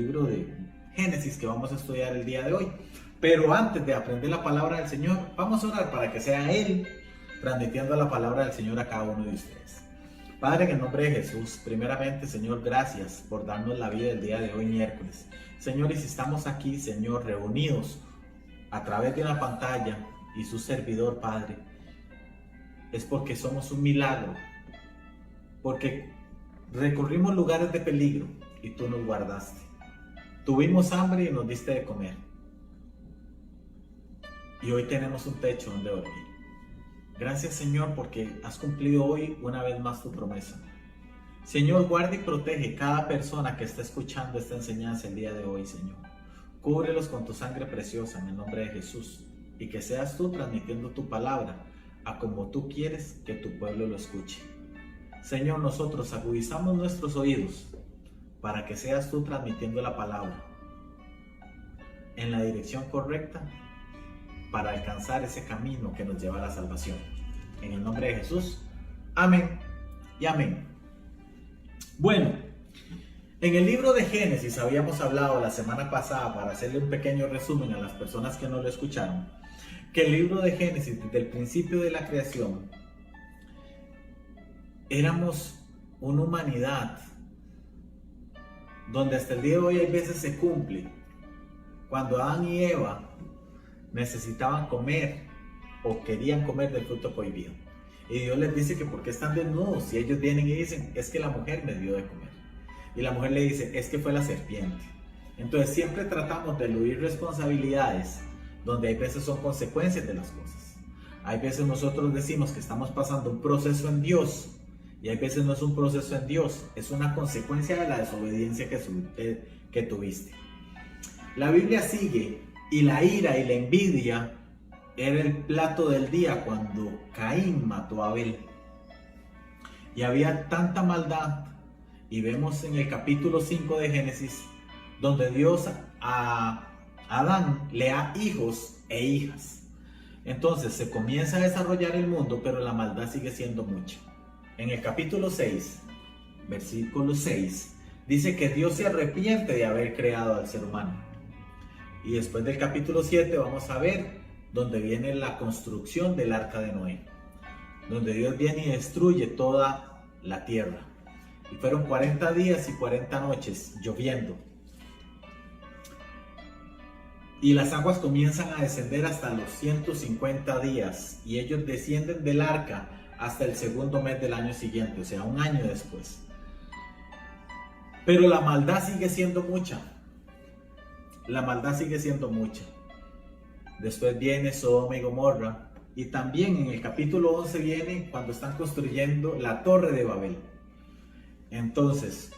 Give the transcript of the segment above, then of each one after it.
libro de Génesis que vamos a estudiar el día de hoy. Pero antes de aprender la palabra del Señor, vamos a orar para que sea Él transmitiendo la palabra del Señor a cada uno de ustedes. Padre, en el nombre de Jesús, primeramente, Señor, gracias por darnos la vida el día de hoy, miércoles. Señor, y si estamos aquí, Señor, reunidos a través de una pantalla y su servidor, Padre, es porque somos un milagro, porque recorrimos lugares de peligro y tú nos guardaste. Tuvimos hambre y nos diste de comer. Y hoy tenemos un techo donde dormir. Gracias, Señor, porque has cumplido hoy una vez más tu promesa. Señor, guarda y protege cada persona que está escuchando esta enseñanza el día de hoy, Señor. Cúbrelos con tu sangre preciosa en el nombre de Jesús, y que seas tú transmitiendo tu palabra a como tú quieres que tu pueblo lo escuche. Señor, nosotros agudizamos nuestros oídos para que seas tú transmitiendo la palabra en la dirección correcta para alcanzar ese camino que nos lleva a la salvación. En el nombre de Jesús, amén y amén. Bueno, en el libro de Génesis habíamos hablado la semana pasada, para hacerle un pequeño resumen a las personas que no lo escucharon, que el libro de Génesis, desde el principio de la creación, éramos una humanidad donde hasta el día de hoy hay veces se cumple. Cuando Adán y Eva necesitaban comer o querían comer del fruto prohibido, y Dios les dice que por qué están desnudos, y ellos vienen y dicen, es que la mujer me dio de comer, y la mujer le dice, es que fue la serpiente. Entonces siempre tratamos de eludir responsabilidades donde hay veces son consecuencias de las cosas. Hay veces nosotros decimos que estamos pasando un proceso en Dios, y hay veces no es un proceso en Dios, es una consecuencia de la desobediencia que tuviste. La Biblia sigue, y la ira y la envidia era el plato del día cuando Caín mató a Abel. Y había tanta maldad, y vemos en el capítulo 5 de Génesis, donde Dios a Adán le da hijos e hijas. Entonces se comienza a desarrollar el mundo, pero la maldad sigue siendo mucha. En el capítulo 6, versículo 6, dice que Dios se arrepiente de haber creado al ser humano. Y después del capítulo 7 vamos a ver donde viene la construcción del arca de Noé, donde Dios viene y destruye toda la tierra. Y fueron 40 días y 40 noches lloviendo. Y las aguas comienzan a descender hasta los 150 días. Y ellos descienden del arca hasta el segundo mes del año siguiente, o sea, un año después. Pero la maldad sigue siendo mucha. La maldad sigue siendo mucha. Después viene Sodoma y Gomorra. Y también en el capítulo 11 viene cuando están construyendo la torre de Babel. Entonces,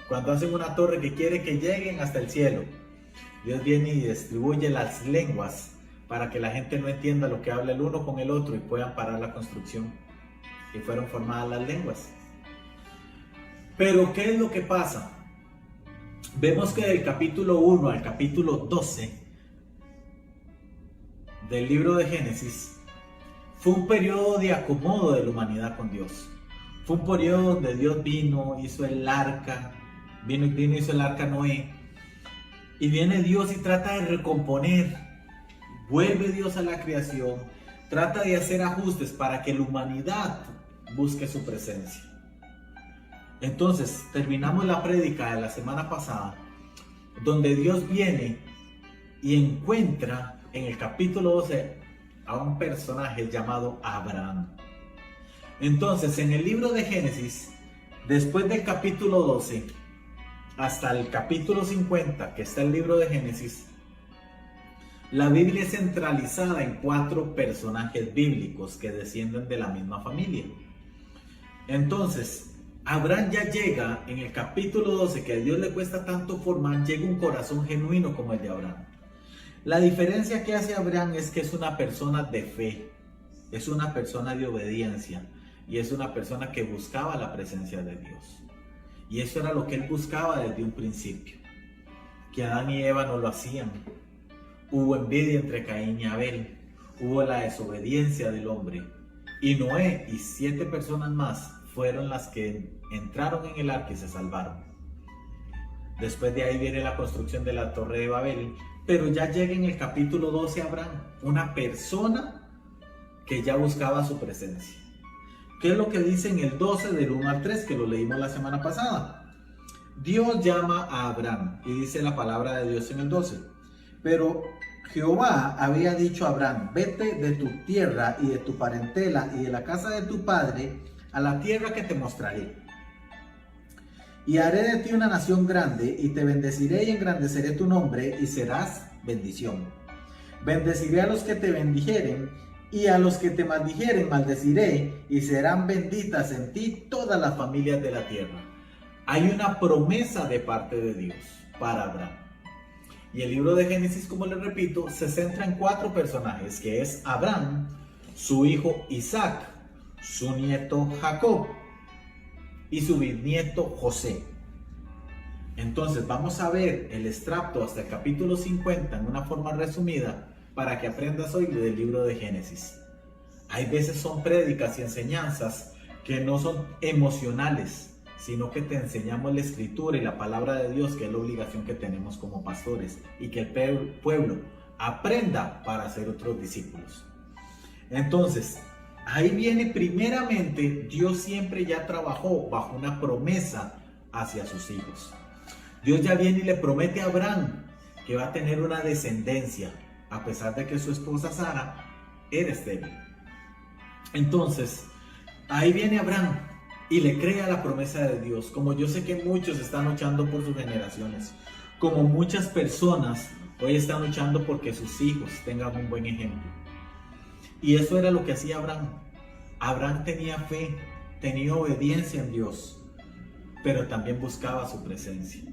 cuando hacen una torre que quiere que lleguen hasta el cielo, Dios viene y distribuye las lenguas para que la gente no entienda lo que habla el uno con el otro y puedan parar la construcción. Y fueron formadas las lenguas. Pero ¿qué es lo que pasa? Vemos que del capítulo 1 al capítulo 12 del libro de Génesis fue un periodo de acomodo de la humanidad con Dios. Fue un periodo donde Dios vino, hizo el arca, hizo el arca Noé, y viene Dios y trata de recomponer. Vuelve Dios a la creación, trata de hacer ajustes para que la humanidad busque su presencia. Entonces terminamos la prédica de la semana pasada, donde Dios viene y encuentra en el capítulo 12 a un personaje llamado Abraham. Entonces en el libro de Génesis, después del capítulo 12 hasta el capítulo 50, que está el libro de Génesis, la Biblia es centralizada en 4 personajes bíblicos que descienden de la misma familia. Entonces Abraham ya llega en el capítulo 12, que a Dios le cuesta tanto formar, llega un corazón genuino como el de Abraham. La diferencia que hace Abraham es que es una persona de fe, es una persona de obediencia, y es una persona que buscaba la presencia de Dios. Y eso era lo que él buscaba desde un principio, que Adán y Eva no lo hacían. Hubo envidia entre Caín y Abel, hubo la desobediencia del hombre, y Noé y 7 personas más fueron las que entraron en el arca y se salvaron. Después de ahí viene la construcción de la Torre de Babel. Pero ya llega en el capítulo 12 Abraham, una persona que ya buscaba su presencia. ¿Qué es lo que dice en el 12 del 1 al 3 que lo leímos la semana pasada? Dios llama a Abraham y dice la palabra de Dios en el 12. Pero Jehová había dicho a Abraham, vete de tu tierra y de tu parentela y de la casa de tu padre a la tierra que te mostraré. Y haré de ti una nación grande y te bendeciré y engrandeceré tu nombre y serás bendición. Bendeciré a los que te bendijeren y a los que te maldijeren maldeciré y serán benditas en ti todas las familias de la tierra. Hay una promesa de parte de Dios para Abraham. Y el libro de Génesis, como les repito, se centra en 4 personajes, que es Abraham, su hijo Isaac, su nieto Jacob y su bisnieto José. Entonces vamos a ver el extracto hasta el capítulo 50 en una forma resumida para que aprendas hoy del libro de Génesis. Hay veces son prédicas y enseñanzas que no son emocionales, sino que te enseñamos la escritura y la palabra de Dios, que es la obligación que tenemos como pastores, y que el pueblo aprenda para ser otros discípulos. Entonces, ahí viene primeramente, Dios siempre ya trabajó bajo una promesa hacia sus hijos. Dios ya viene y le promete a Abraham que va a tener una descendencia, a pesar de que su esposa Sara era estéril. Entonces, ahí viene Abraham y le cree a la promesa de Dios, como yo sé que muchos están luchando por sus generaciones, como muchas personas hoy están luchando porque sus hijos tengan un buen ejemplo. Y eso era lo que hacía Abraham. Abraham tenía fe, tenía obediencia en Dios, pero también buscaba su presencia.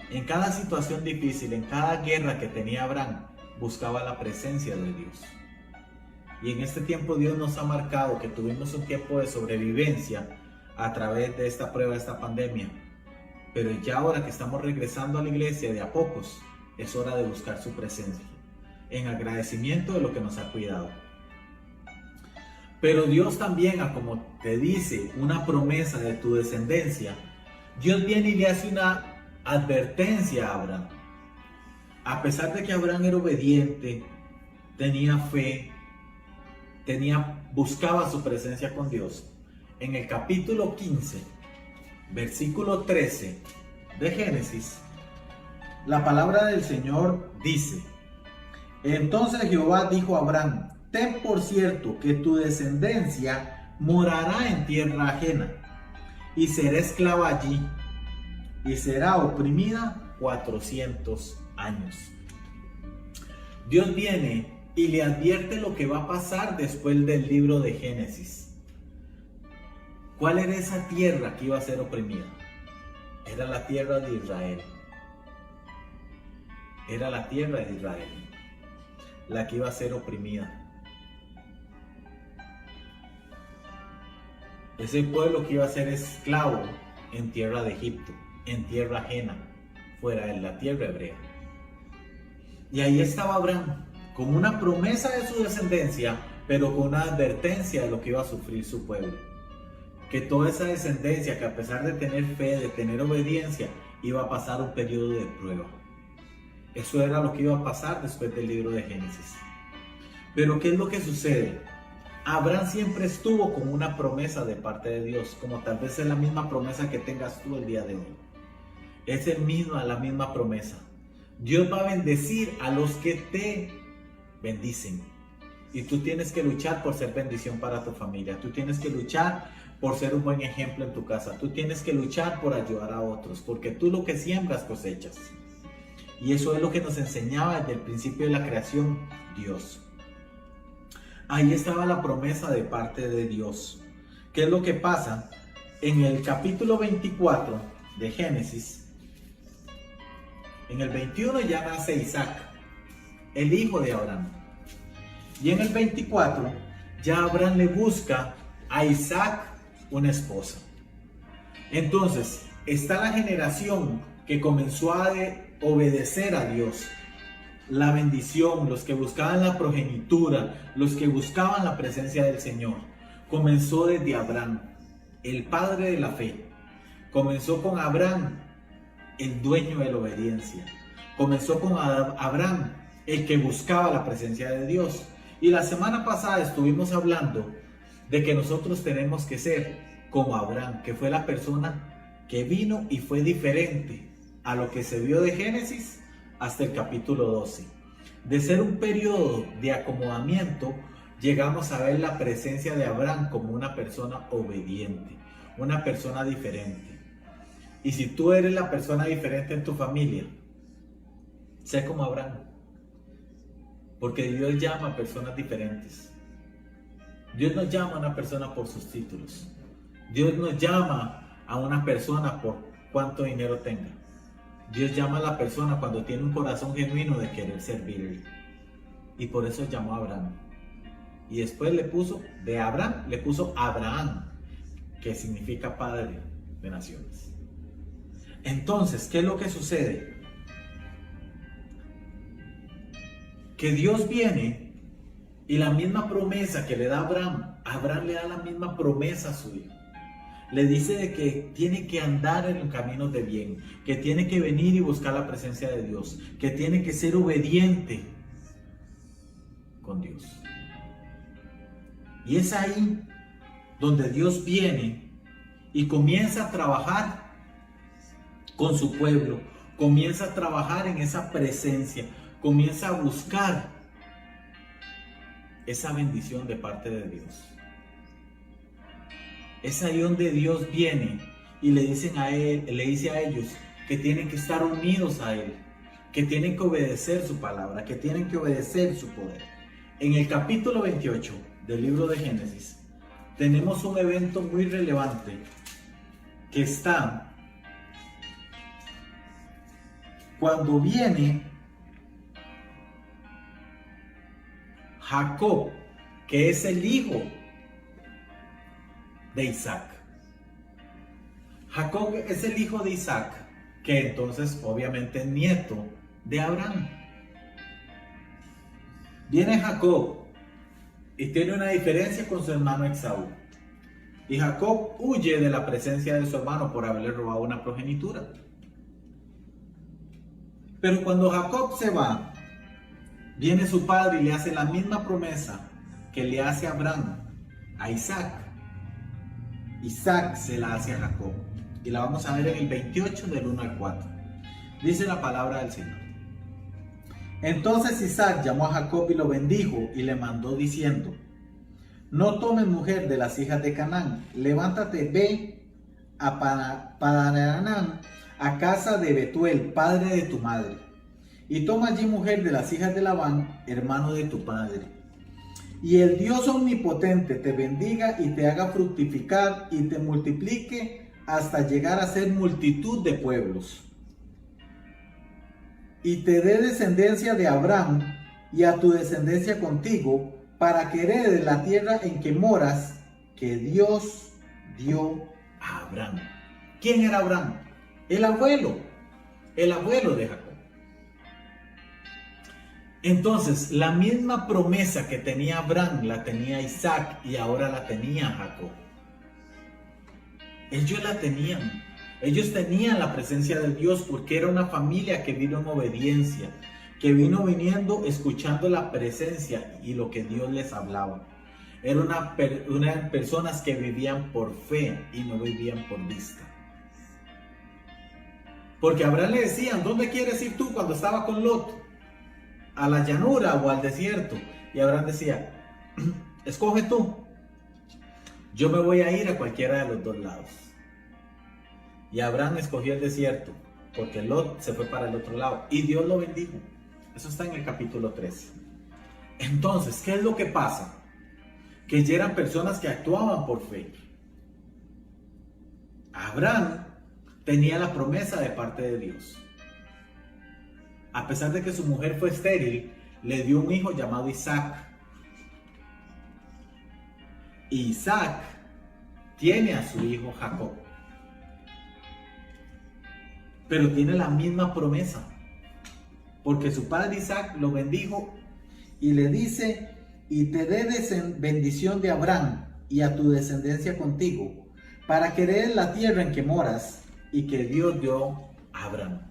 En cada situación difícil, en cada guerra que tenía Abraham, buscaba la presencia de Dios. Y en este tiempo Dios nos ha marcado que tuvimos un tiempo de sobrevivencia a través de esta prueba, de esta pandemia. Pero ya ahora que estamos regresando a la iglesia de a pocos, es hora de buscar su presencia, en agradecimiento de lo que nos ha cuidado. Pero Dios también, como te dice, una promesa de tu descendencia, Dios viene y le hace una advertencia a Abraham. A pesar de que Abraham era obediente, tenía fe, buscaba su presencia con Dios. En el capítulo 15, versículo 13 de Génesis, la palabra del Señor dice: entonces Jehová dijo a Abraham, ten por cierto que tu descendencia morará en tierra ajena, y será esclava allí, y será oprimida 400 años. Dios viene y le advierte lo que va a pasar después del libro de Génesis. ¿Cuál era esa tierra que iba a ser oprimida? Era la tierra de Israel. Era la tierra de Israel la que iba a ser oprimida. Ese pueblo que iba a ser esclavo en tierra de Egipto, en tierra ajena, fuera de la tierra hebrea. Y ahí estaba Abraham, con una promesa de su descendencia, pero con una advertencia de lo que iba a sufrir su pueblo. Que toda esa descendencia, que a pesar de tener fe, de tener obediencia, iba a pasar un periodo de prueba. Eso era lo que iba a pasar después del libro de Génesis. Pero ¿qué es lo que sucede? Abraham siempre estuvo con una promesa de parte de Dios, como tal vez es la misma promesa que tengas tú el día de hoy. Es la misma promesa. Dios va a bendecir a los que te bendicen. Y tú tienes que luchar por ser bendición para tu familia. Tú tienes que luchar por ser un buen ejemplo en tu casa. Tú tienes que luchar por ayudar a otros, porque tú lo que siembras cosechas. Y eso es lo que nos enseñaba desde el principio de la creación Dios. Ahí estaba la promesa de parte de Dios. ¿Qué es lo que pasa? En el capítulo 24 de Génesis, en el 21 ya nace Isaac, el hijo de Abraham. Y en el 24 ya Abraham le busca a Isaac una esposa. Entonces está la generación que comenzó a obedecer a Dios, la bendición, los que buscaban la progenitura, los que buscaban la presencia del Señor. Comenzó desde Abraham, el padre de la fe. Comenzó con Abraham el dueño de la obediencia. Comenzó con Abraham, el que buscaba la presencia de Dios. Y la semana pasada estuvimos hablando de que nosotros tenemos que ser como Abraham, que fue la persona que vino y fue diferente a lo que se vio de Génesis hasta el capítulo 12. De ser un periodo de acomodamiento, llegamos a ver la presencia de Abraham como una persona obediente, una persona diferente. Y si tú eres la persona diferente en tu familia, sé como Abraham, porque Dios llama a personas diferentes. Dios no llama a una persona por sus títulos. Dios no llama a una persona por cuánto dinero tenga. Dios llama a la persona cuando tiene un corazón genuino de querer servirle. Y por eso llamó a Abraham. Y después de Abraham, le puso Abraham, que significa padre de naciones. Entonces, ¿qué es lo que sucede? Que Dios viene y la misma promesa que le da a Abraham le da la misma promesa a su hijo. Le dice de que tiene que andar en los caminos de bien, que tiene que venir y buscar la presencia de Dios, que tiene que ser obediente con Dios. Y es ahí donde Dios viene y comienza a trabajar con su pueblo, comienza a trabajar en esa presencia, comienza a buscar esa bendición de parte de Dios. Es ahí donde Dios viene y le dice a ellos que tienen que estar unidos a Él, que tienen que obedecer su palabra, que tienen que obedecer su poder. En el capítulo 28 del libro de Génesis tenemos un evento muy relevante que está cuando viene Jacob, que es el hijo de Isaac. Jacob es el hijo de Isaac, que entonces obviamente es nieto de Abraham. Viene Jacob y tiene una diferencia con su hermano Esaú. Y Jacob huye de la presencia de su hermano por haberle robado una progenitura. Pero cuando Jacob se va, viene su padre y le hace la misma promesa que le hace a Abraham, a Isaac. Isaac se la hace a Jacob. Y la vamos a ver en el 28 del 1 al 4. Dice la palabra del Señor. Entonces Isaac llamó a Jacob y lo bendijo y le mandó diciendo: no tomes mujer de las hijas de Canaán, levántate, ve a Padan-aram, a casa de Betuel, padre de tu madre, y toma allí mujer de las hijas de Labán, hermano de tu padre. Y el Dios omnipotente te bendiga y te haga fructificar y te multiplique hasta llegar a ser multitud de pueblos. Y te dé descendencia de Abraham y a tu descendencia contigo, para que heredes la tierra en que moras, que Dios dio a Abraham. ¿Quién era Abraham? El abuelo de Jacob. Entonces, la misma promesa que tenía Abraham la tenía Isaac y ahora la tenía Jacob. Ellos la tenían. Ellos tenían la presencia de Dios porque era una familia que vino en obediencia, que vino viniendo escuchando la presencia y lo que Dios les hablaba. Eran personas que vivían por fe y no vivían por vista. Porque a Abraham le decían: ¿dónde quieres ir tú? Cuando estaba con Lot, a la llanura o al desierto. Y Abraham decía: escoge tú, yo me voy a ir a cualquiera de los dos lados. Y Abraham escogió el desierto porque Lot se fue para el otro lado y Dios lo bendijo. Eso está en el capítulo 3. Entonces, ¿qué es lo que pasa? Que ya eran personas que actuaban por fe. Abraham tenía la promesa de parte de Dios. A pesar de que su mujer fue estéril, le dio un hijo llamado Isaac. Y Isaac tiene a su hijo Jacob. Pero tiene la misma promesa. Porque su padre Isaac lo bendijo y le dice: y te dé bendición de Abraham y a tu descendencia contigo, para que heredes la tierra en que moras, y que Dios dio a Abraham.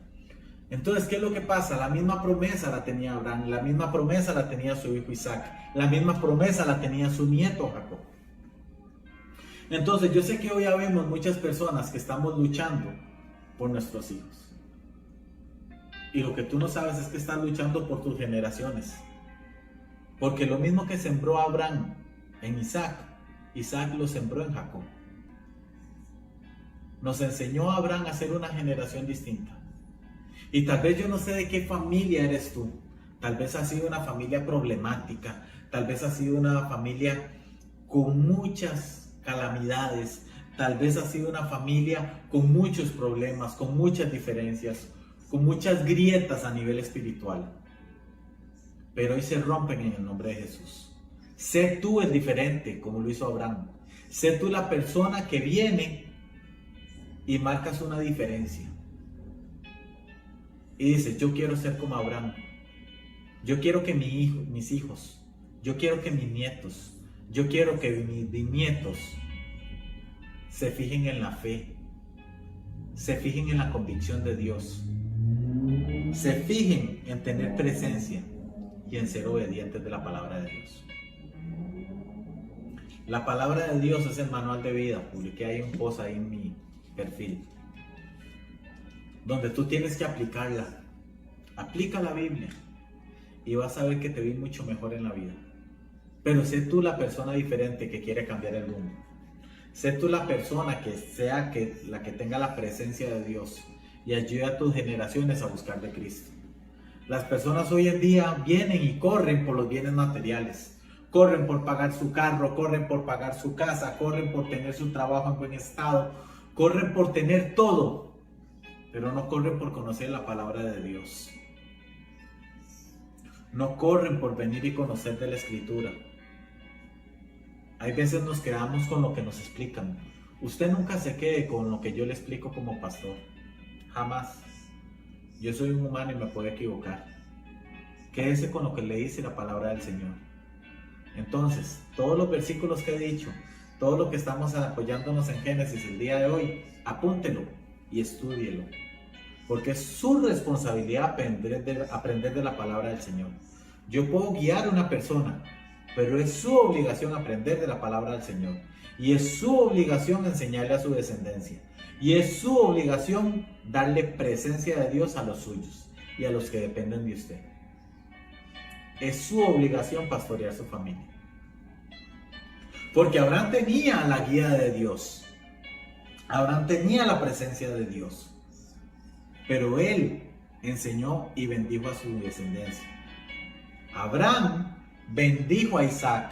Entonces, ¿qué es lo que pasa? La misma promesa la tenía Abraham, la misma promesa la tenía su hijo Isaac, la misma promesa la tenía su nieto Jacob. Entonces, yo sé que hoy vemos muchas personas que estamos luchando por nuestros hijos. Y lo que tú no sabes es que estás luchando por tus generaciones. Porque lo mismo que sembró Abraham en Isaac, Isaac lo sembró en Jacob. Nos enseñó a Abraham a ser una generación distinta. Y tal vez yo no sé de qué familia eres tú. Tal vez has sido una familia problemática. Tal vez has sido una familia con muchas calamidades. Tal vez has sido una familia con muchos problemas, con muchas diferencias, con muchas grietas a nivel espiritual. Pero hoy se rompen en el nombre de Jesús. Sé tú el diferente, como lo hizo Abraham. Sé tú la persona que viene y marcas una diferencia. Y dices, yo quiero ser como Abraham. Yo quiero que mis hijos, yo quiero que mis nietos, yo quiero que mis bisnietos se fijen en la fe, se fijen en la convicción de Dios, se fijen en tener presencia y en ser obedientes de la palabra de Dios. La palabra de Dios es el manual de vida. Publiqué ahí un post ahí en mi perfil, donde tú tienes que aplicarla. Aplica la Biblia y vas a ver que te vi mucho mejor en la vida. Pero sé tú la persona diferente que quiere cambiar el mundo. Sé tú la persona que sea la que tenga la presencia de Dios y ayude a tus generaciones a buscar de Cristo. Las personas hoy en día vienen y corren por los bienes materiales. Corren por pagar su carro, corren por pagar su casa, corren por tener su trabajo en buen estado, corren por tener todo, pero no corren por conocer la palabra de Dios. No corren por venir y conocer de la Escritura. Hay veces nos quedamos con lo que nos explican. Usted nunca se quede con lo que yo le explico como pastor. Jamás. Yo soy un humano y me puedo equivocar. Quédese con lo que le dice la palabra del Señor. Entonces, todos los versículos que he dicho, todo lo que estamos apoyándonos en Génesis el día de hoy, apúntelo y estúdielo. Porque es su responsabilidad aprender de la palabra del Señor. Yo puedo guiar a una persona, pero es su obligación aprender de la palabra del Señor. Y es su obligación enseñarle a su descendencia. Y es su obligación darle presencia de Dios a los suyos y a los que dependen de usted. Es su obligación pastorear su familia. Porque Abraham tenía la guía de Dios. Abraham tenía la presencia de Dios. Pero él enseñó y bendijo a su descendencia. Abraham bendijo a Isaac.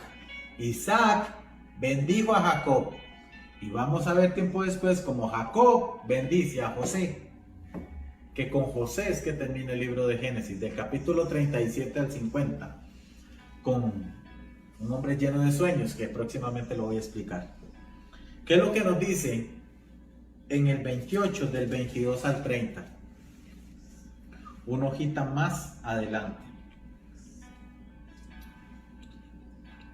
Isaac bendijo a Jacob. Y vamos a ver tiempo después como Jacob bendice a José. Que con José es que termina el libro de Génesis, del capítulo 37 al 50. Con un hombre lleno de sueños que próximamente lo voy a explicar. ¿Qué es lo que nos dice en el 28 del 22 al 30? Una hojita más adelante.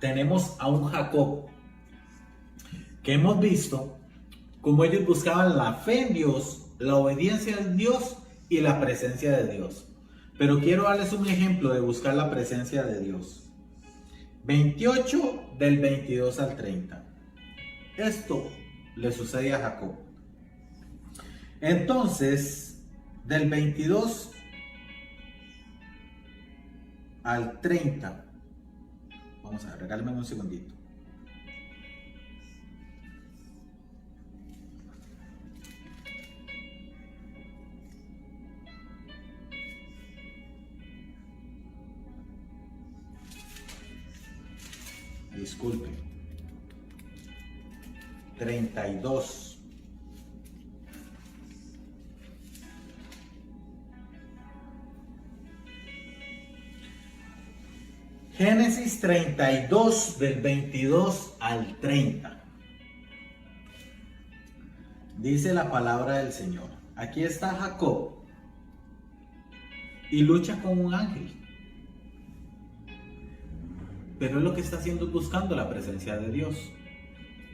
Tenemos a un Jacob que hemos visto cómo ellos buscaban la fe en Dios, la obediencia en Dios y la presencia de Dios. Pero quiero darles un ejemplo de buscar la presencia de Dios. 28 del 22 al 30. Esto le sucede a Jacob. Entonces, del 22 al 30. Vamos a ver, regálenme un segundito. Disculpe. 32. Génesis 32 del 22 al 30. Dice la palabra del Señor. Aquí está Jacob y lucha con un ángel. Pero él lo que está haciendo es buscando la presencia de Dios.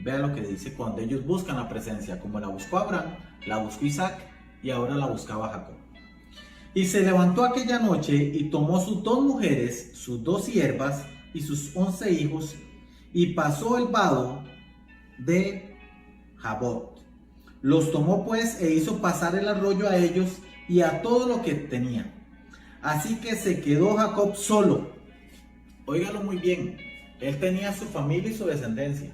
Vea lo que dice: cuando ellos buscan la presencia, como la buscó Abraham, la buscó Isaac y ahora la buscaba Jacob. Y se levantó aquella noche y tomó sus 2 mujeres, sus 2 siervas y sus 11 hijos, y pasó el vado de Jabot. Los tomó pues e hizo pasar el arroyo a ellos y a todo lo que tenía. Así que se quedó Jacob solo. Óigalo muy bien, él tenía su familia y su descendencia,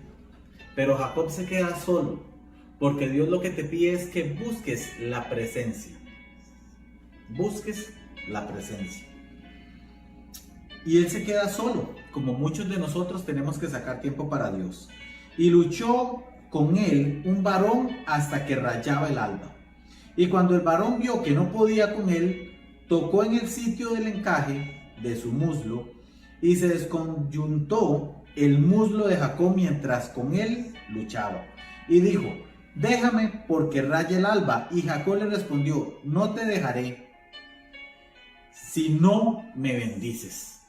pero Jacob se queda solo, porque Dios lo que te pide es que busques la presencia. Busques la presencia. Y él se queda solo, como muchos de nosotros tenemos que sacar tiempo para Dios. Y luchó con él un varón hasta que rayaba el alba. Y cuando el varón vio que no podía con él, tocó en el sitio del encaje de su muslo y se desconyuntó el muslo de Jacob mientras con él luchaba. Y dijo: déjame porque raya el alba. Y Jacob le respondió: no te dejaré si no me bendices.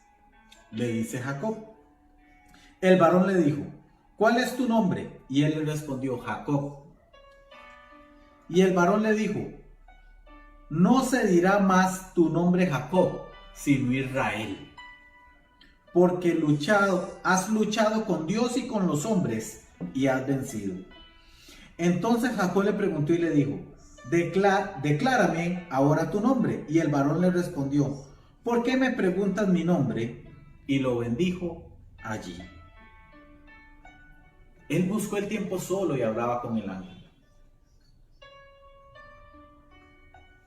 Le dice Jacob. El varón le dijo: ¿cuál es tu nombre? Y él le respondió: Jacob. Y el varón le dijo: no se dirá más tu nombre Jacob, sino Israel, porque has luchado con Dios y con los hombres y has vencido. Entonces Jacob le preguntó y le dijo: declárame ahora tu nombre. Y el varón le respondió: ¿por qué me preguntas mi nombre? Y lo bendijo allí. Él buscó el tiempo solo y hablaba con el ángel.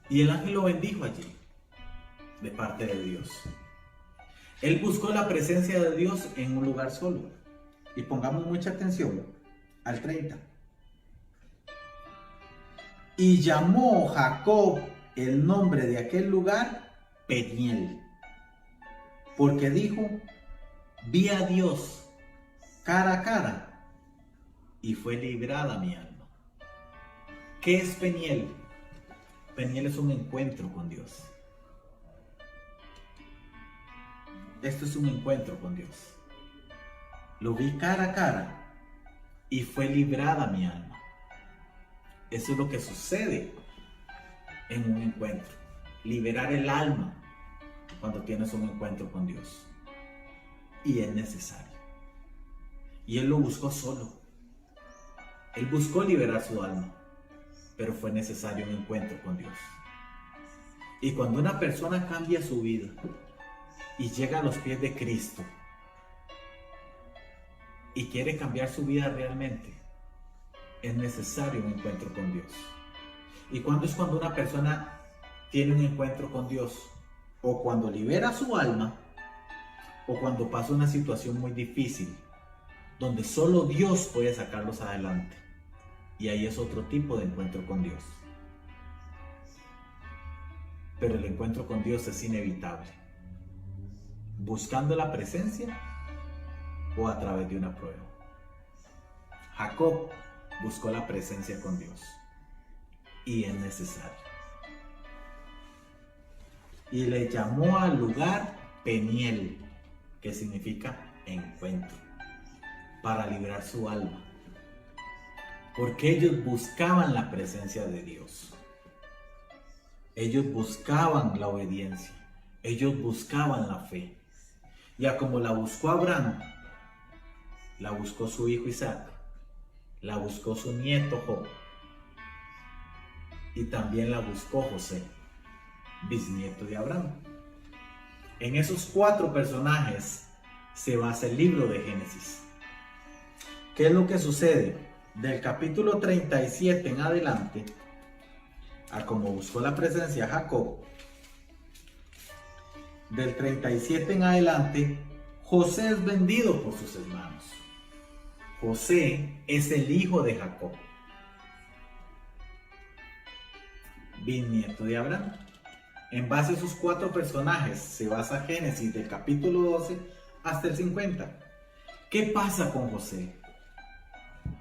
Y el ángel lo bendijo allí, de parte de Dios. Él buscó la presencia de Dios en un lugar solo. Y pongamos mucha atención al 30. Y llamó Jacob el nombre de aquel lugar Peniel, porque dijo: vi a Dios cara a cara y fue librada mi alma. ¿Qué es Peniel? Peniel es un encuentro con Dios. Esto es un encuentro con Dios. Lo vi cara a cara y fue librada mi alma. Eso es lo que sucede en un encuentro. Liberar el alma cuando tienes un encuentro con Dios. Y es necesario. Y él lo buscó solo. Él buscó liberar su alma, pero fue necesario un encuentro con Dios. Y cuando una persona cambia su vida y llega a los pies de Cristo y quiere cambiar su vida realmente, es necesario un encuentro con Dios. ¿Y cuándo es cuando una persona tiene un encuentro con Dios? O cuando libera su alma, o cuando pasa una situación muy difícil, donde solo Dios puede sacarlos adelante. Y ahí es otro tipo de encuentro con Dios. Pero el encuentro con Dios es inevitable. Buscando la presencia o a través de una prueba. Jacob buscó la presencia con Dios. Y es necesario. Y le llamó al lugar Peniel, que significa encuentro, para librar su alma. Porque ellos buscaban la presencia de Dios. Ellos buscaban la obediencia. Ellos buscaban la fe. Ya como la buscó Abraham, la buscó su hijo Isaac, la buscó su nieto Job, y también la buscó José, bisnieto de Abraham. En esos 4 personajes se basa el libro de Génesis. ¿Qué es lo que sucede? Del capítulo 37 en adelante, a como buscó la presencia Jacob, del 37 en adelante, José es vendido por sus hermanos. José es el hijo de Jacob, bisnieto de Abraham. En base a esos 4 personajes se basa Génesis del capítulo 12 hasta el 50. ¿Qué pasa con José?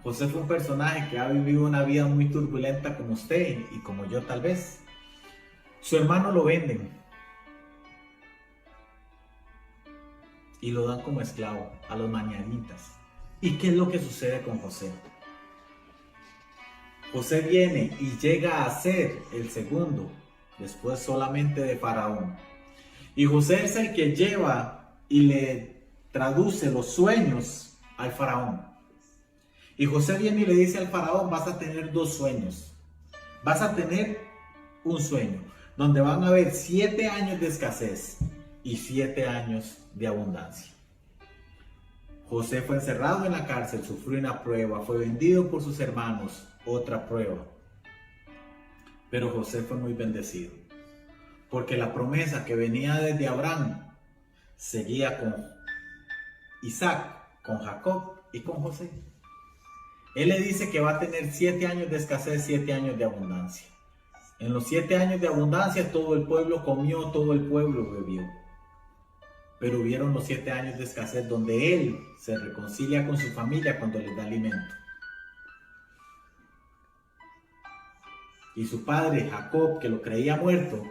José fue un personaje que ha vivido una vida muy turbulenta como usted y como yo tal vez. Su hermano lo venden y lo dan como esclavo a los madianitas. ¿Y qué es lo que sucede con José? José viene y llega a ser el segundo, después solamente de Faraón. Y José es el que lleva y le traduce los sueños al Faraón. Y José viene y le dice al Faraón: vas a tener dos sueños. Vas a tener un sueño donde van a haber 7 años de escasez y 7 años de abundancia. José fue encerrado en la cárcel, sufrió una prueba, fue vendido por sus hermanos, otra prueba. Pero José fue muy bendecido, porque la promesa que venía desde Abraham seguía con Isaac, con Jacob y con José. Él le dice que va a tener 7 años de escasez, 7 años de abundancia. En los 7 años de abundancia todo el pueblo comió, todo el pueblo bebió. Pero hubieron los 7 años de escasez donde él se reconcilia con su familia cuando les da alimento. Y su padre, Jacob, que lo creía muerto,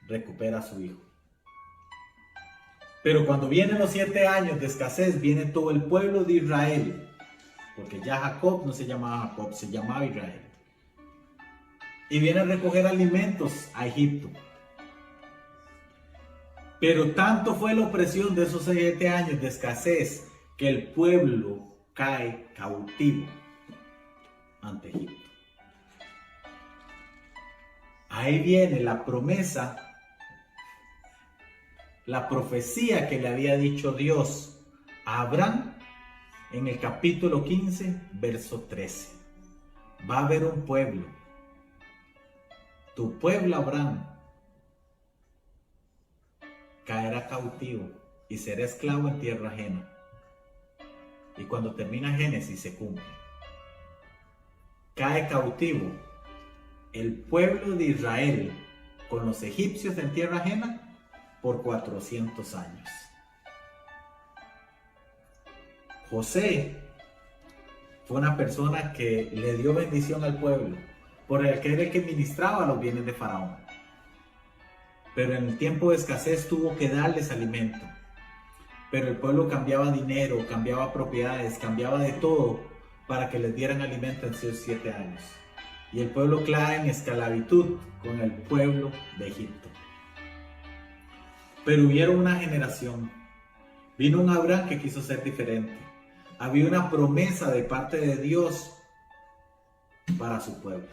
recupera a su hijo. Pero cuando vienen los 7 años de escasez, viene todo el pueblo de Israel. Porque ya Jacob no se llamaba Jacob, se llamaba Israel. Y viene a recoger alimentos a Egipto. Pero tanto fue la opresión de esos 7 años de escasez que el pueblo cae cautivo ante Egipto. Ahí viene la promesa, la profecía que le había dicho Dios a Abraham en el capítulo 15, verso 13. Va a haber un pueblo, tu pueblo Abraham, caerá cautivo y será esclavo en tierra ajena. Y cuando termina Génesis se cumple. Cae cautivo el pueblo de Israel con los egipcios en tierra ajena por 400 años. José fue una persona que le dio bendición al pueblo, por el que era el que ministraba los bienes de Faraón. Pero en el tiempo de escasez tuvo que darles alimento. Pero el pueblo cambiaba dinero, cambiaba propiedades, cambiaba de todo para que les dieran alimento en esos 7 años. Y el pueblo cae en esclavitud con el pueblo de Egipto. Pero hubieron una generación. Vino un Abraham que quiso ser diferente. Había una promesa de parte de Dios para su pueblo.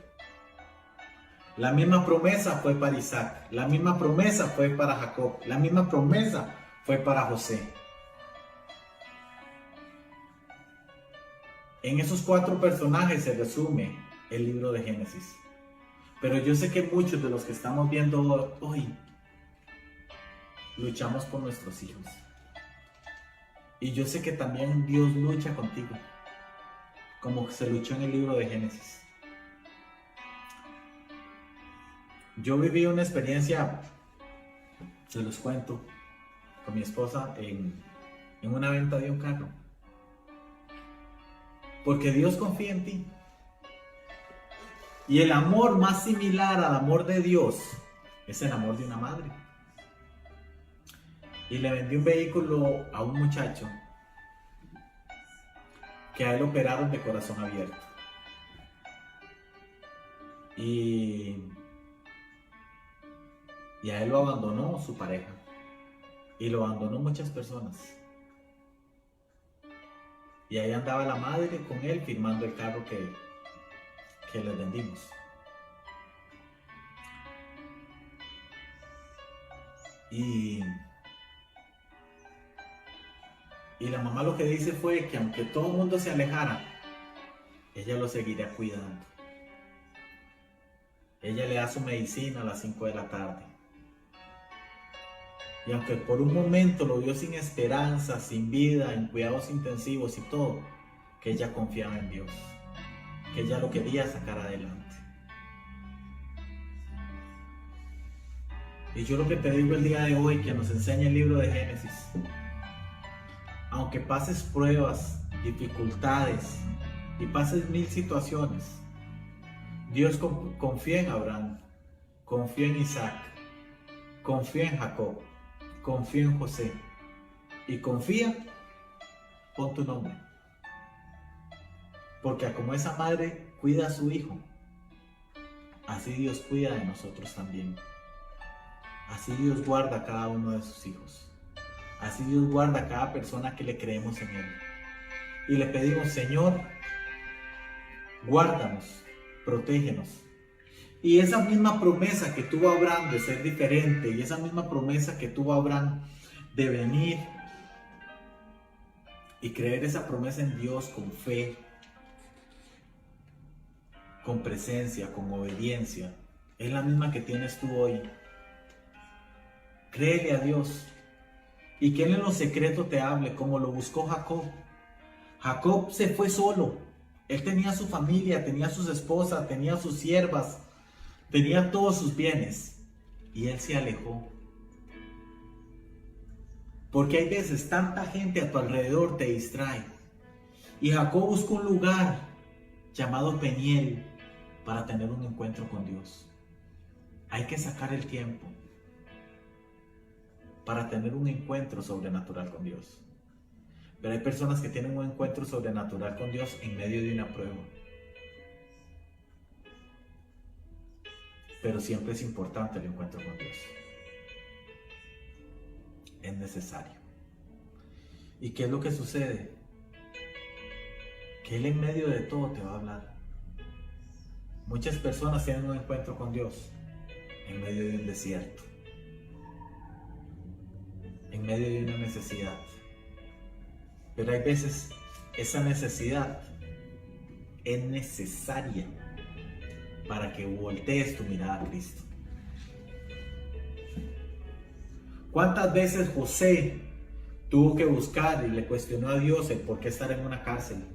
La misma promesa fue para Isaac, la misma promesa fue para Jacob, la misma promesa fue para José. En esos 4 personajes se resume el libro de Génesis. Pero yo sé que muchos de los que estamos viendo hoy luchamos por nuestros hijos. Y yo sé que también Dios lucha contigo, como se luchó en el libro de Génesis. Yo viví una experiencia, se los cuento, con mi esposa en una venta de un carro. Porque Dios confía en ti. Y el amor más similar al amor de Dios es el amor de una madre. Y le vendí un vehículo a un muchacho que a él operaron de corazón abierto. Y a él lo abandonó su pareja. Y lo abandonó muchas personas. Y ahí andaba la madre con él firmando el carro que le vendimos. Y la mamá lo que dice fue que aunque todo el mundo se alejara, ella lo seguiría cuidando. Ella le da su medicina a las 5 de la tarde. Y aunque por un momento lo vio sin esperanza, sin vida, en cuidados intensivos y todo, que ella confiaba en Dios, que ella lo quería sacar adelante. Y yo lo que te digo el día de hoy, que nos enseña el libro de Génesis, aunque pases pruebas, dificultades y pases 1000 situaciones, Dios confía en Abraham, confía en Isaac, confía en Jacob, confía en José y confía, pon tu nombre. Porque como esa madre cuida a su hijo, así Dios cuida de nosotros también. Así Dios guarda a cada uno de sus hijos. Así Dios guarda a cada persona que le creemos en Él. Y le pedimos, Señor, guárdanos, protégenos. Y esa misma promesa que tuvo Abraham de ser diferente, y esa misma promesa que tuvo Abraham de venir y creer esa promesa en Dios con fe, con presencia, con obediencia, es la misma que tienes tú hoy. Créele a Dios y que Él en lo secreto te hable, como lo buscó Jacob. Jacob se fue solo. Él tenía su familia, tenía sus esposas, tenía sus siervas, tenía todos sus bienes, y él se alejó. Porque hay veces tanta gente a tu alrededor te distrae. Y Jacob buscó un lugar llamado Peniel para tener un encuentro con Dios. Hay que sacar el tiempo para tener un encuentro sobrenatural con Dios. Pero hay personas que tienen un encuentro sobrenatural con Dios en medio de una prueba. Pero siempre es importante el encuentro con Dios. Es necesario. ¿Y qué es lo que sucede? Que Él en medio de todo te va a hablar. Muchas personas tienen un encuentro con Dios en medio de un desierto, en medio de una necesidad. Pero hay veces esa necesidad es necesaria para que voltees tu mirada a Cristo. ¿Cuántas veces José tuvo que buscar y le cuestionó a Dios el por qué estar en una cárcel?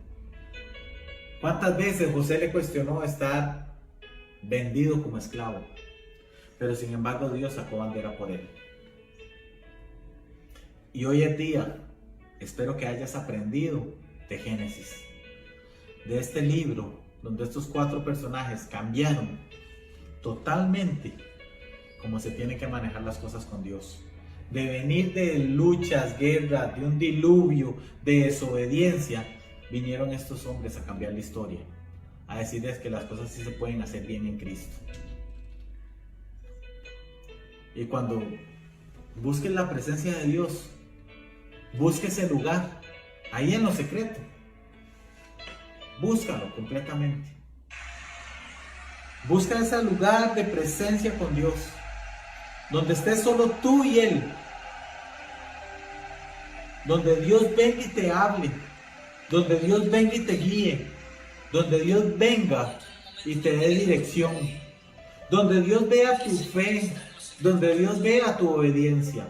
¿Cuántas veces José le cuestionó estar vendido como esclavo? Pero sin embargo Dios sacó bandera por él. Y hoy en día espero que hayas aprendido de Génesis, de este libro donde estos 4 personajes cambiaron totalmente cómo se tienen que manejar las cosas con Dios. De venir de luchas, guerras, de un diluvio, de desobediencia, vinieron estos hombres a cambiar la historia, a decirles que las cosas sí se pueden hacer bien en Cristo. Y cuando busques la presencia de Dios, busque ese lugar, ahí en lo secreto. Búscalo completamente. Busca ese lugar de presencia con Dios, donde estés solo tú y Él, donde Dios venga y te hable, donde Dios venga y te guíe, donde Dios venga y te dé dirección, donde Dios vea tu fe, donde Dios vea tu obediencia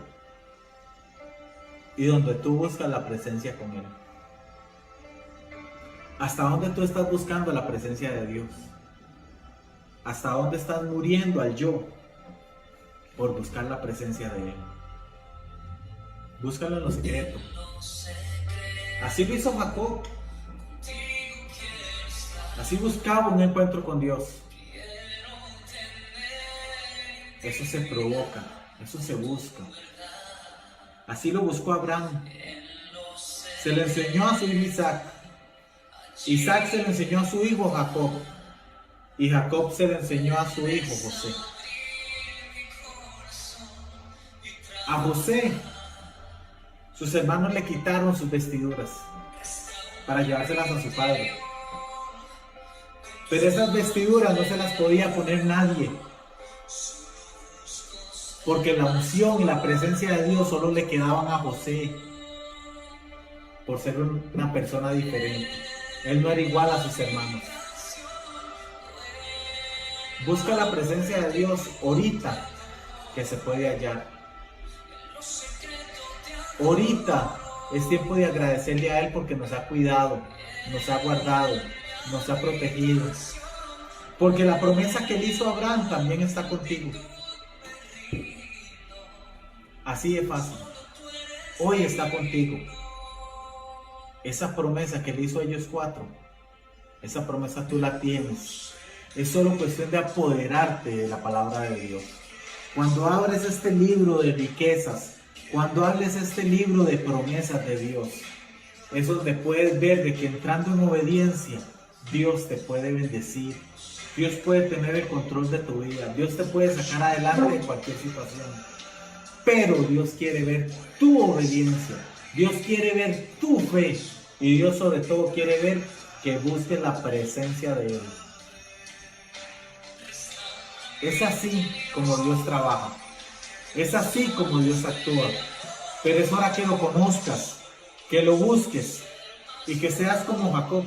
y donde tú buscas la presencia con Él. ¿Hasta dónde tú estás buscando la presencia de Dios? ¿Hasta dónde estás muriendo al yo por buscar la presencia de Él? Búscalo en lo secreto. Así lo hizo Jacob. Así buscaba un encuentro con Dios. Eso se provoca, eso se busca. Así lo buscó Abraham. Se le enseñó a su hijo Isaac. Isaac se le enseñó a su hijo Jacob. Y Jacob se le enseñó a su hijo José. A José, sus hermanos le quitaron sus vestiduras para llevárselas a su padre. Pero esas vestiduras no se las podía poner nadie, porque la unción y la presencia de Dios solo le quedaban a José, por ser una persona diferente. Él no era igual a sus hermanos. Busca la presencia de Dios ahorita que se puede hallar. Ahorita es tiempo de agradecerle a Él porque nos ha cuidado, nos ha guardado, nos ha protegido. Porque la promesa que Él hizo a Abraham también está contigo. Así de fácil. Hoy está contigo. Esa promesa que Él hizo a ellos 4, esa promesa tú la tienes. Es solo cuestión de apoderarte de la palabra de Dios. Cuando abres este libro de riquezas, cuando hables este libro de promesas de Dios, es donde puedes ver de que entrando en obediencia, Dios te puede bendecir, Dios puede tener el control de tu vida. Dios te puede sacar adelante de cualquier situación. Pero Dios quiere ver tu obediencia. Dios quiere ver tu fe. Y Dios sobre todo quiere ver que busques la presencia de Él. Es así como Dios trabaja. Es así como Dios actúa. Pero es hora que lo conozcas, que lo busques y que seas como Jacob.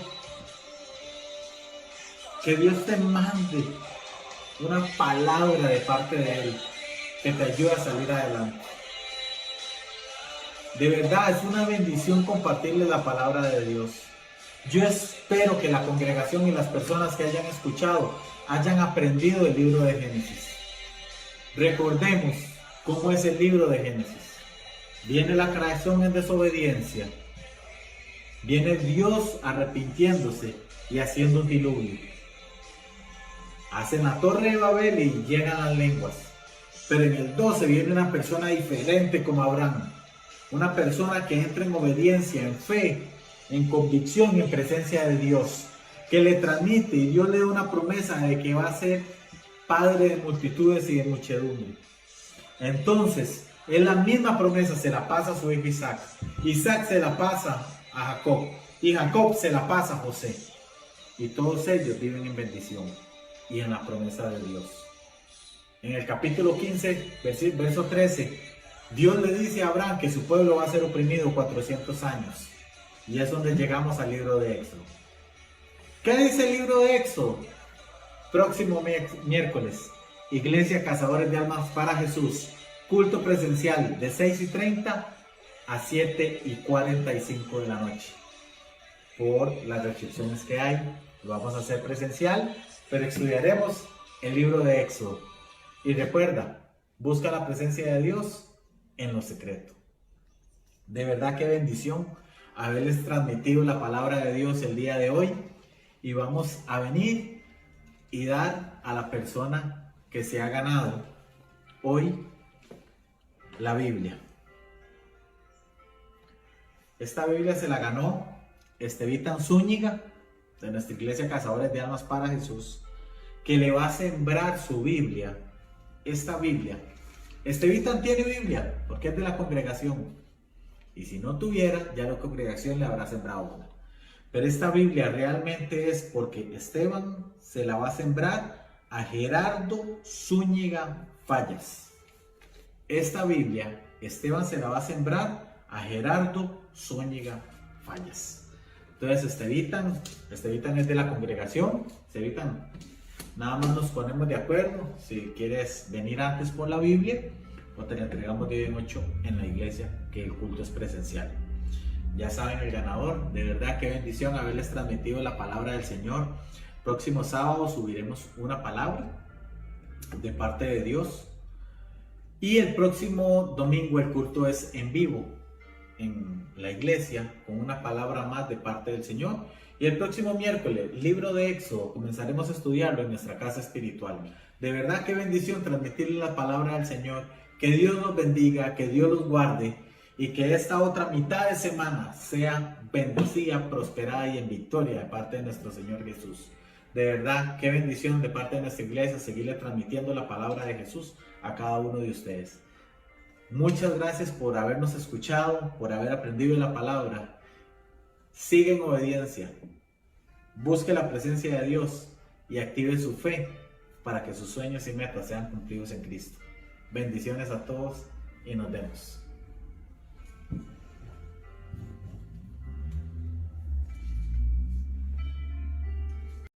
Que Dios te mande una palabra de parte de Él que te ayude a salir adelante. De verdad, es una bendición compartirle la palabra de Dios. Yo espero que la congregación y las personas que hayan escuchado hayan aprendido el libro de Génesis. Recordemos cómo es el libro de Génesis. Viene la creación en desobediencia. Viene Dios arrepintiéndose y haciendo un diluvio. Hacen la torre de Babel y llegan las lenguas. Pero en el 12 viene una persona diferente como Abraham. Una persona que entra en obediencia, en fe, en convicción y en presencia de Dios. Que le transmite y Dios le da una promesa de que va a ser padre de multitudes y de muchedumbre. Entonces, él la misma promesa se la pasa a su hijo Isaac. Isaac se la pasa a Jacob. Y Jacob se la pasa a José. Y todos ellos viven en bendición y en la promesa de Dios. En el capítulo 15, verso 13, Dios le dice a Abraham que su pueblo va a ser oprimido 400 años. Y es donde llegamos al libro de Éxodo. ¿Qué dice el libro de Éxodo? Próximo miércoles, Iglesia Cazadores de Almas para Jesús. Culto presencial de 6:30 a 7:45 de la noche. Por las restricciones que hay, lo vamos a hacer presencial, pero estudiaremos el libro de Éxodo. Y recuerda, busca la presencia de Dios en lo secreto. De verdad qué bendición haberles transmitido la palabra de Dios el día de hoy. Y vamos a venir y dar a la persona que se ha ganado hoy la Biblia. Esta Biblia se la ganó Estevitan Zúñiga, de nuestra Iglesia Cazadores de Almas para Jesús, que le va a sembrar su Biblia. Esta Biblia. Estevitan tiene Biblia porque es de la congregación. Y si no tuviera, ya la congregación le habrá sembrado una. Pero esta Biblia realmente es porque Esteban se la va a sembrar a Gerardo Zúñiga Fallas. Esta Biblia, Esteban se la va a sembrar a Gerardo Zúñiga Fallas. Entonces, Estevitan es de la congregación. Estevitan, nada más nos ponemos de acuerdo. Si quieres venir antes por la Biblia, o te la entregamos de 1 en 8 en la iglesia, que el culto es presencial. Ya saben el ganador. De verdad qué bendición haberles transmitido la palabra del Señor. Próximo sábado subiremos una palabra de parte de Dios. Y el próximo domingo el culto es en vivo en la iglesia con una palabra más de parte del Señor. Y el próximo miércoles, libro de Éxodo, comenzaremos a estudiarlo en nuestra casa espiritual. De verdad qué bendición transmitirle la palabra del Señor. Que Dios los bendiga, que Dios los guarde. Y que esta otra mitad de semana sea bendecida, prosperada y en victoria de parte de nuestro Señor Jesús. De verdad, qué bendición de parte de nuestra iglesia seguirle transmitiendo la palabra de Jesús a cada uno de ustedes. Muchas gracias por habernos escuchado, por haber aprendido la palabra. Sigue en obediencia. Busque la presencia de Dios y active su fe para que sus sueños y metas sean cumplidos en Cristo. Bendiciones a todos y nos vemos.